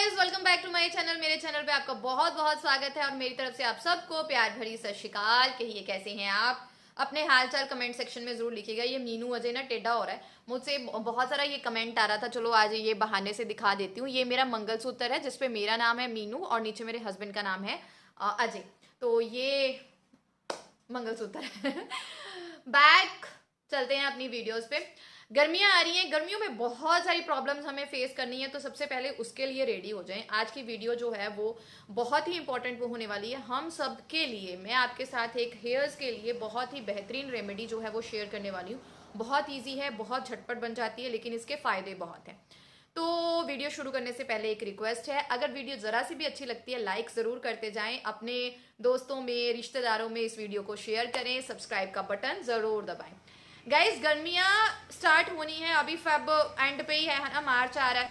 Guys, welcome back to my channel. मेरे channel पे आपका बहुत बहुत स्वागत है और मेरी तरफ से आप सबको प्यार भरी सत श्री अकाल। कहिए कैसे हैं आप, अपने हालचाल कमेंट सेक्शन में जरूर लिखिएगा। ये मीनू अजय ना टेढ़ा हो रहा है, मुझसे बहुत सारा ये कमेंट आ रहा था। चलो आज ये बहाने से दिखा देती हूँ। ये मेरा मंगलसूत्र है जिसपे मेरा नाम है मीनू और नीचे मेरे हस्बैंड का नाम है अजय। तो ये मंगलसूत्र है। बैक चलते हैं अपनी वीडियोस पे। गर्मियां आ रही हैं, गर्मियों में बहुत सारी प्रॉब्लम्स हमें फेस करनी है, तो सबसे पहले उसके लिए रेडी हो जाएं। आज की वीडियो जो है वो बहुत ही इंपॉर्टेंट वो होने वाली है हम सब के लिए। मैं आपके साथ एक हेयर्स के लिए बहुत ही बेहतरीन रेमेडी जो है वो शेयर करने वाली हूँ। बहुत ईजी है, बहुत झटपट बन जाती है, लेकिन इसके फायदे बहुत हैं। तो वीडियो शुरू करने से पहले एक रिक्वेस्ट है, अगर वीडियो जरा सी भी अच्छी लगती है लाइक जरूर करते जाएं, अपने दोस्तों में रिश्तेदारों में इस वीडियो को शेयर करें, सब्सक्राइब का बटन जरूर दबाएं। गाइस, गर्मियां स्टार्ट होनी है, अभी फेब एंड पे ही है ना, मार्च आ रहा है।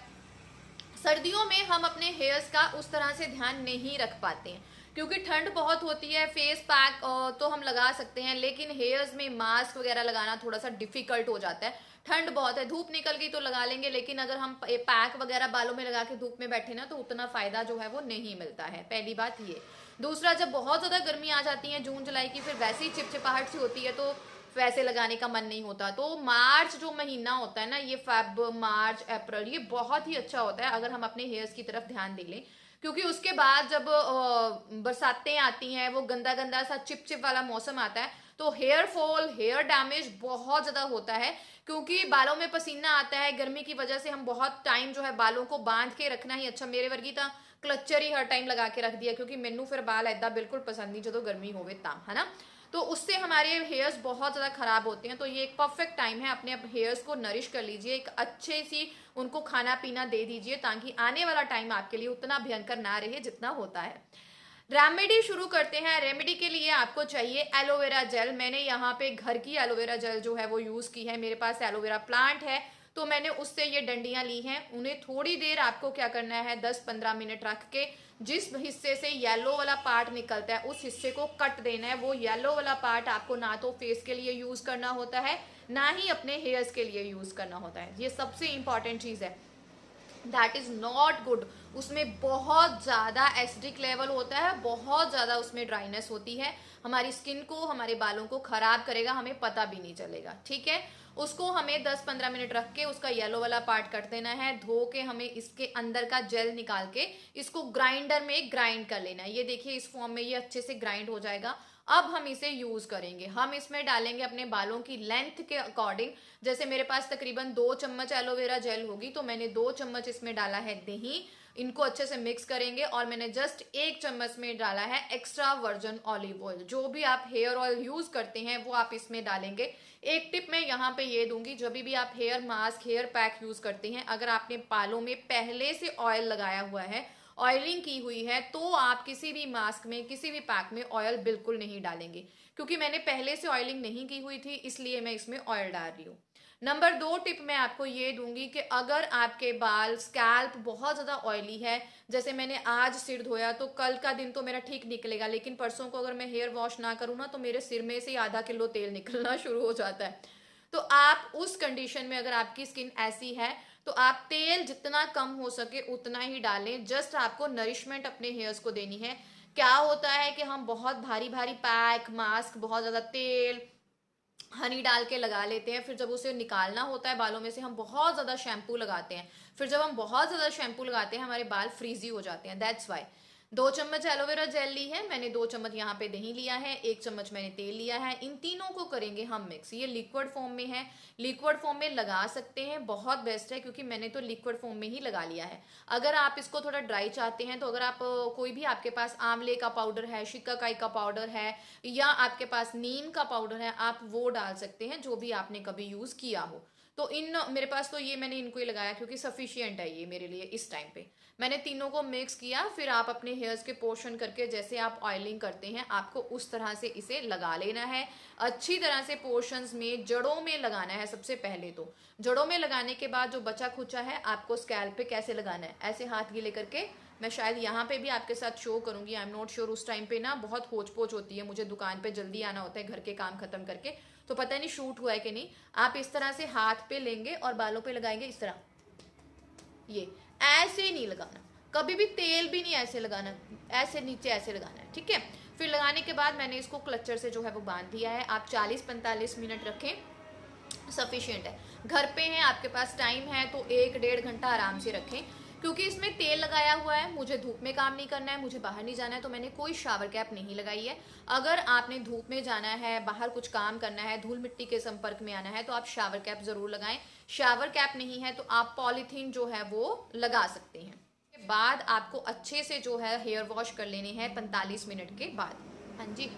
सर्दियों में हम अपने हेयर्स का उस तरह से ध्यान नहीं रख पाते हैं क्योंकि ठंड बहुत होती है। फेस पैक तो हम लगा सकते हैं, लेकिन हेयर्स में मास्क वगैरह लगाना थोड़ा सा डिफिकल्ट हो जाता है। ठंड बहुत है, धूप निकल गई तो लगा लेंगे, लेकिन अगर हम पैक वगैरह बालों में लगा के धूप में बैठे ना तो उतना फायदा जो है वो नहीं मिलता है। पहली बात ये। दूसरा, जब बहुत ज्यादा गर्मी आ जाती है जून जुलाई की, फिर वैसे ही चिपचिपाहट सी होती है तो वैसे लगाने का मन नहीं होता। तो मार्च जो महीना होता है ना, ये फेब मार्च अप्रैल, ये बहुत ही अच्छा होता है अगर हम अपने हेयर्स की तरफ ध्यान दे लें। क्योंकि उसके बाद जब बरसातें आती हैं, वो गंदा गंदा सा चिप वाला मौसम आता है, तो हेयर फॉल, हेयर डैमेज बहुत ज्यादा होता है। क्योंकि बालों में पसीना आता है, गर्मी की वजह से हम बहुत टाइम जो है बालों को बांध के रखना ही अच्छा। मेरे वर्गी था क्लचर ही हर टाइम लगा के रख दिया, क्योंकि मैनू फिर बाल ऐदा बिल्कुल पसंद नहीं जो गर्मी होवे ता, है ना। तो उससे हमारे हेयर्स बहुत ज़्यादा खराब होते हैं। तो ये एक परफेक्ट टाइम है, अपने हेयर्स को नरिश कर लीजिए, एक अच्छे सी उनको खाना पीना दे दीजिए, ताकि आने वाला टाइम आपके लिए उतना भयंकर ना रहे जितना होता है। रेमेडी शुरू करते हैं। रेमेडी के लिए आपको चाहिए एलोवेरा जेल। मैंने यहाँ पे घर की एलोवेरा जेल जो है वो यूज़ की है। मेरे पास एलोवेरा प्लांट है तो मैंने उससे ये डंडियां ली हैं। उन्हें थोड़ी देर आपको क्या करना है, 10-15 मिनट रख के जिस हिस्से से येलो वाला पार्ट निकलता है उस हिस्से को कट देना है। वो येलो वाला पार्ट आपको ना तो फेस के लिए यूज करना होता है, ना ही अपने हेयर्स के लिए यूज करना होता है। ये सबसे इंपॉर्टेंट चीज है। That is not good. उसमें बहुत ज़्यादा एसिडिक लेवल होता है, बहुत ज़्यादा उसमें ड्राइनेस होती है, हमारी स्किन को, हमारे बालों को खराब करेगा, हमें पता भी नहीं चलेगा। ठीक है, उसको हमें 10-15 मिनट रख के उसका येलो वाला पार्ट कट देना है। धो के हमें इसके अंदर का जेल निकाल के इसको ग्राइंडर में ग्राइंड कर लेना है। ये देखिए इस फॉर्म में ये अच्छे से ग्राइंड हो जाएगा। अब हम इसे यूज करेंगे। हम इसमें डालेंगे अपने बालों की लेंथ के अकॉर्डिंग। जैसे मेरे पास तकरीबन 2 चम्मच एलोवेरा जेल होगी तो मैंने 2 चम्मच इसमें डाला है दही। इनको अच्छे से मिक्स करेंगे और मैंने जस्ट 1 चम्मच में डाला है एक्स्ट्रा वर्जन ऑलिव ऑयल। जो भी आप हेयर ऑयल यूज करते हैं वो आप इसमें डालेंगे। एक टिप मैं यहाँ पे ये दूंगी, जब भी आप hair mask, hair pack use करते हैं, अगर आपने बालों में पहले से ऑयल लगाया हुआ है, ऑयलिंग की हुई है, तो आप किसी भी मास्क में, किसी भी पैक में ऑयल बिल्कुल नहीं डालेंगे। क्योंकि मैंने पहले से ऑयलिंग नहीं की हुई थी इसलिए मैं इसमें ऑयल डाल रही हूँ। नंबर 2 टिप मैं आपको ये दूंगी कि अगर आपके बाल, स्कैल्प बहुत ज्यादा ऑयली है, जैसे मैंने आज सिर धोया तो कल का दिन तो मेरा ठीक निकलेगा, लेकिन परसों को अगर मैं हेयर वॉश ना करूँ ना तो मेरे सिर में से आधा किलो तेल निकलना शुरू हो जाता है। तो आप उस कंडीशन में, अगर आपकी स्किन ऐसी है, तो आप तेल जितना कम हो सके उतना ही डालें। जस्ट आपको नरिशमेंट अपने हेयर्स को देनी है। क्या होता है कि हम बहुत भारी भारी पैक, मास्क, बहुत ज्यादा तेल, हनी डाल के लगा लेते हैं, फिर जब उसे निकालना होता है बालों में से हम बहुत ज्यादा शैम्पू लगाते हैं। फिर जब हम बहुत ज्यादा शैम्पू लगाते हैं हमारे बाल फ्रीजी हो जाते हैं। दैट्स वाई 2 चम्मच एलोवेरा जेल ली है मैंने, 2 चम्मच यहाँ पे दही लिया है, 1 चम्मच मैंने तेल लिया है। इन तीनों को करेंगे हम मिक्स। ये लिक्विड फॉर्म में है, लिक्विड फॉर्म में लगा सकते हैं, बहुत बेस्ट है, क्योंकि मैंने तो लिक्विड फॉर्म में ही लगा लिया है। अगर आप इसको थोड़ा ड्राई चाहते हैं तो अगर आप कोई भी, आपके पास आंवले का पाउडर है, शिकाकाई का पाउडर है, या आपके पास नीम का पाउडर है, आप वो डाल सकते हैं, जो भी आपने कभी यूज किया हो। तो इन, मेरे पास तो ये, मैंने इनको ही लगाया क्योंकि सफिशियंट है ये मेरे लिए इस टाइम पे। मैंने तीनों को मिक्स किया। फिर आप अपने हेयर्स के पोर्शन करके, जैसे आप ऑयलिंग करते हैं, आपको उस तरह से इसे लगा लेना है। अच्छी तरह से पोर्शंस में, जड़ों में लगाना है सबसे पहले। तो जड़ों में लगाने के बाद जो बचा खुचा है आपको स्कैल्प पे कैसे लगाना है, ऐसे हाथ गीले करके। मैं शायद यहाँ पे भी आपके साथ शो करूंगी, आई एम नॉट श्योर। उस टाइम पे ना बहुत होच पोच होती है, मुझे दुकान पे जल्दी आना होता है घर के काम खत्म करके, तो पता नहीं शूट हुआ है कि नहीं। आप इस तरह से हाथ पे लेंगे और बालों पे लगाएंगे इस तरह। ये ऐसे नहीं लगाना, कभी भी तेल भी नहीं ऐसे लगाना, ऐसे नीचे ऐसे लगाना है, ठीक है। फिर लगाने के बाद मैंने इसको क्लचर से जो है वो बांध दिया है। आप 40-45 मिनट रखें, सफिशिएंट है। घर पे हैं, आपके पास टाइम है तो 1-1.5 घंटा आराम से रखें, क्योंकि इसमें तेल लगाया हुआ है। मुझे धूप में काम नहीं करना है, मुझे बाहर नहीं जाना है, तो मैंने कोई शावर कैप नहीं लगाई है। अगर आपने धूप में जाना है, बाहर कुछ काम करना है, धूल मिट्टी के संपर्क में आना है, तो आप शावर कैप जरूर लगाएं। शावर कैप नहीं है तो आप पॉलीथीन जो है वो लगा सकते हैं। के बाद आपको अच्छे से जो है हेयर वॉश कर लेने हैं 45 मिनट के बाद। हाँ जी,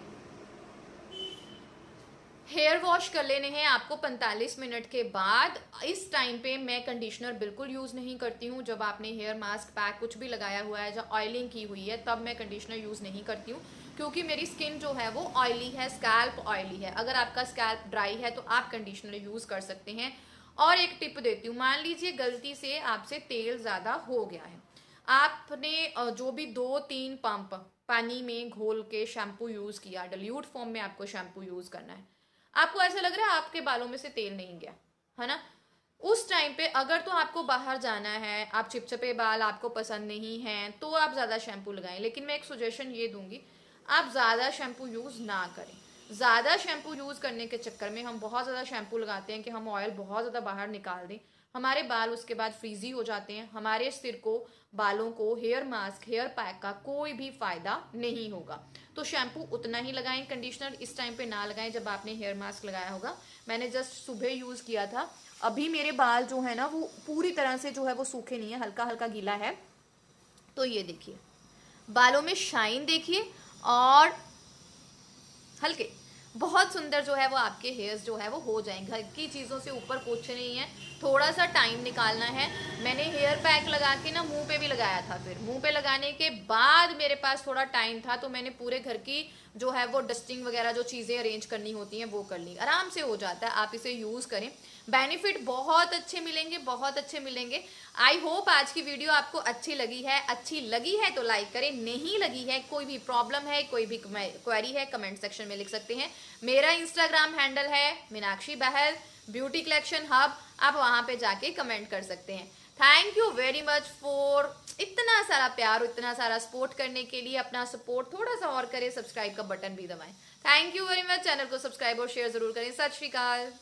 हेयर वॉश कर लेने हैं आपको 45 मिनट के बाद। इस टाइम पे मैं कंडीशनर बिल्कुल यूज़ नहीं करती हूँ। जब आपने हेयर मास्क, पैक कुछ भी लगाया हुआ है, जब ऑयलिंग की हुई है, तब मैं कंडीशनर यूज़ नहीं करती हूँ, क्योंकि मेरी स्किन जो है वो ऑयली है, स्कैल्प ऑयली है। अगर आपका स्कैल्प ड्राई है तो आप कंडीशनर यूज़ कर सकते हैं। और एक टिप देती हूँ, मान लीजिए गलती से आपसे तेल ज़्यादा हो गया है, आपने जो भी 2-3 पंप पानी में घोल के शैम्पू यूज़ किया, डिल्यूट फॉर्म में आपको शैम्पू यूज़ करना है, आपको ऐसा लग रहा है आपके बालों में से तेल नहीं गया है ना, उस टाइम पे अगर तो आपको बाहर जाना है, आप चिपचिपे बाल आपको पसंद नहीं हैं, तो आप ज़्यादा शैम्पू लगाएं। लेकिन मैं एक सजेशन ये दूंगी, आप ज़्यादा शैम्पू यूज़ ना करें। ज़्यादा शैम्पू यूज़ करने के चक्कर में हम बहुत ज़्यादा शैम्पू लगाते हैं कि हम ऑयल बहुत ज़्यादा बाहर निकाल दें, हमारे बाल उसके बाद फ्रीजी हो जाते हैं। हमारे सिर को, बालों को हेयर मास्क, हेयर पैक का कोई भी फायदा नहीं होगा। तो शैम्पू उतना ही लगाएं, कंडीशनर इस टाइम पे ना लगाएं जब आपने हेयर मास्क लगाया होगा। मैंने जस्ट सुबह यूज़ किया था, अभी मेरे बाल जो है ना वो पूरी तरह से जो है वो सूखे नहीं है, हल्का हल्का गीला है। तो ये देखिए, बालों में शाइन देखिए, और हल्के, बहुत सुंदर जो है वो आपके हेयर्स जो है वो हो जाएंगे। घर की चीज़ों से ऊपर कुछ नहीं है, थोड़ा सा टाइम निकालना है। मैंने हेयर पैक लगा के ना मुंह पे भी लगाया था, फिर मुंह पे लगाने के बाद मेरे पास थोड़ा टाइम था तो मैंने पूरे घर की जो है वो डस्टिंग वगैरह जो चीज़ें अरेंज करनी होती हैं वो कर ली। आराम से हो जाता है, आप इसे यूज़ करें, बेनिफिट बहुत अच्छे मिलेंगे, बहुत अच्छे मिलेंगे। आई होप आज की वीडियो आपको अच्छी लगी है। अच्छी लगी है तो लाइक करें, नहीं लगी है, कोई भी प्रॉब्लम है, कोई भी क्वेरी है, कमेंट सेक्शन में लिख सकते हैं। मेरा इंस्टाग्राम हैंडल है मीनाक्षी बहल ब्यूटी कलेक्शन हब, आप वहां पे जाके कमेंट कर सकते हैं। Thank you very much for इतना सारा प्यार, इतना सारा सपोर्ट करने के लिए। अपना सपोर्ट थोड़ा सा और करें, सब्सक्राइब का बटन भी दबाएं। Thank you very much. Channel को सब्सक्राइब और शेयर जरूर करें। सत श्री अकाल।